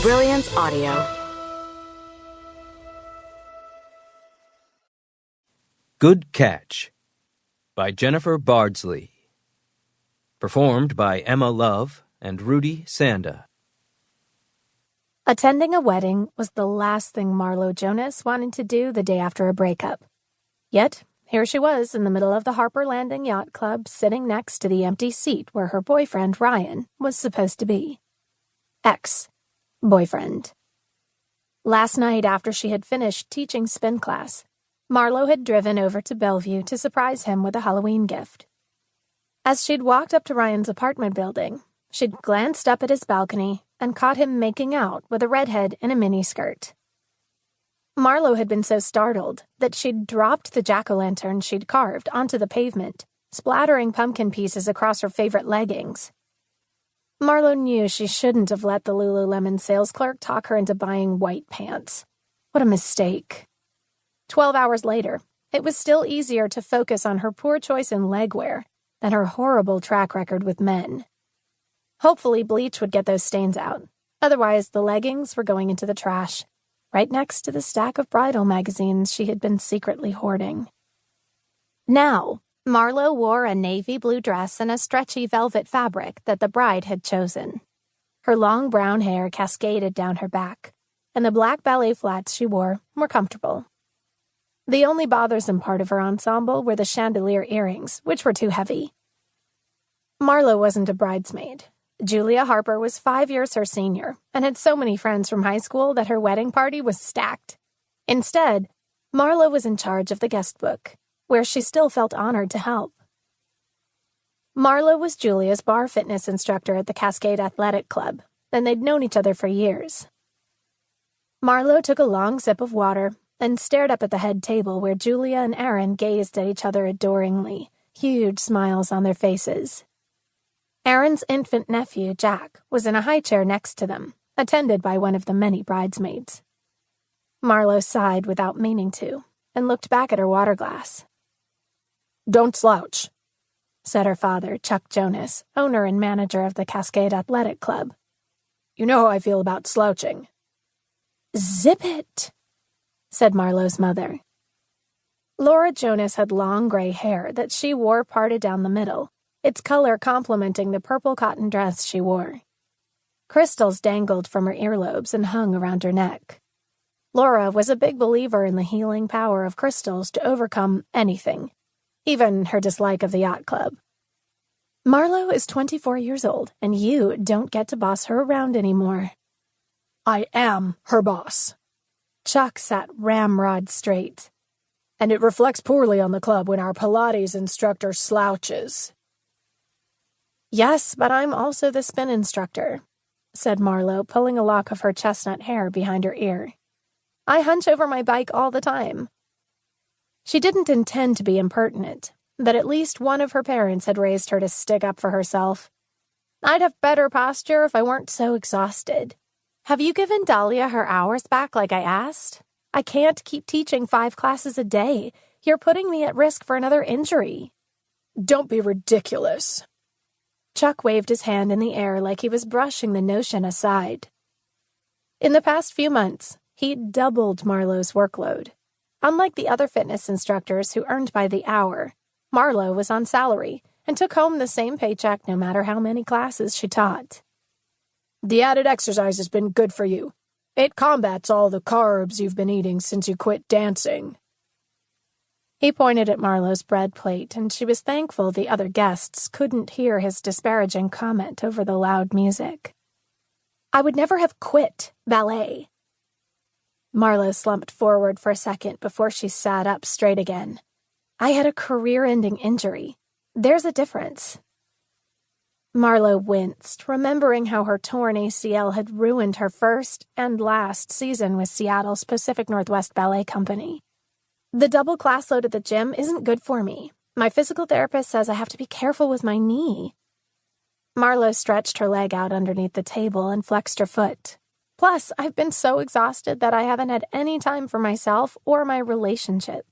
Brilliance Audio. Good Catch by Jennifer Bardsley. Performed by Emma Love and Rudy Sanda. Attending a wedding was the last thing Marlo Jonas wanted to do the day after a breakup. Yet, here she was in the middle of the Harper Landing Yacht Club, sitting next to the empty seat where her boyfriend, Ryan, was supposed to be. Ex-boyfriend. Last night, after she had finished teaching spin class, Marlo had driven over to Bellevue to surprise him with a Halloween gift. As she'd walked up to Ryan's apartment building, she'd glanced up at his balcony and caught him making out with a redhead in a miniskirt. Marlo had been so startled that she'd dropped the jack-o'-lantern she'd carved onto the pavement, splattering pumpkin pieces across her favorite leggings. Marlo knew she shouldn't have let the Lululemon sales clerk talk her into buying white pants. What a mistake. 12 hours later, it was still easier to focus on her poor choice in legwear than her horrible track record with men. Hopefully bleach would get those stains out. Otherwise, the leggings were going into the trash, right next to the stack of bridal magazines she had been secretly hoarding. Now, Marlo wore a navy blue dress and a stretchy velvet fabric that the bride had chosen. Her long brown hair cascaded down her back, and the black ballet flats she wore were comfortable. The only bothersome part of her ensemble were the chandelier earrings, which were too heavy. Marlo wasn't a bridesmaid. Julia Harper was 5 years her senior and had so many friends from high school that her wedding party was stacked. Instead, Marlo was in charge of the guest book, where she still felt honored to help. Marlo was Julia's bar fitness instructor at the Cascade Athletic Club, and they'd known each other for years. Marlo took a long sip of water and stared up at the head table where Julia and Aaron gazed at each other adoringly, huge smiles on their faces. Aaron's infant nephew, Jack, was in a high chair next to them, attended by one of the many bridesmaids. Marlo sighed without meaning to, and looked back at her water glass. "Don't slouch," said her father, Chuck Jonas, owner and manager of the Cascade Athletic Club. "You know how I feel about slouching." "Zip it," said Marlo's mother. Laura Jonas had long gray hair that she wore parted down the middle, its color complementing the purple cotton dress she wore. Crystals dangled from her earlobes and hung around her neck. Laura was a big believer in the healing power of crystals to overcome anything, even her dislike of the yacht club. "Marlo is 24 years old, and you don't get to boss her around anymore." "I am her boss." Chuck sat ramrod straight. "And it reflects poorly on the club when our Pilates instructor slouches." "Yes, but I'm also the spin instructor," said Marlo, pulling a lock of her chestnut hair behind her ear. "I hunch over my bike all the time." She didn't intend to be impertinent, but at least one of her parents had raised her to stick up for herself. "I'd have better posture if I weren't so exhausted. Have you given Dahlia her hours back like I asked? I can't keep teaching 5 classes a day. You're putting me at risk for another injury." "Don't be ridiculous." Chuck waved his hand in the air like he was brushing the notion aside. In the past few months, he'd doubled Marlo's workload. Unlike the other fitness instructors who earned by the hour, Marlo was on salary and took home the same paycheck no matter how many classes she taught. "The added exercise has been good for you. It combats all the carbs you've been eating since you quit dancing." He pointed at Marlo's bread plate, and she was thankful the other guests couldn't hear his disparaging comment over the loud music. "I would never have quit ballet." Marlo slumped forward for a second before she sat up straight again. "I had a career-ending injury. There's a difference." Marlo winced, remembering how her torn ACL had ruined her first and last season with Seattle's Pacific Northwest Ballet Company. "The double class load at the gym isn't good for me. My physical therapist says I have to be careful with my knee." Marlo stretched her leg out underneath the table and flexed her foot. "Plus, I've been so exhausted that I haven't had any time for myself or my relationship."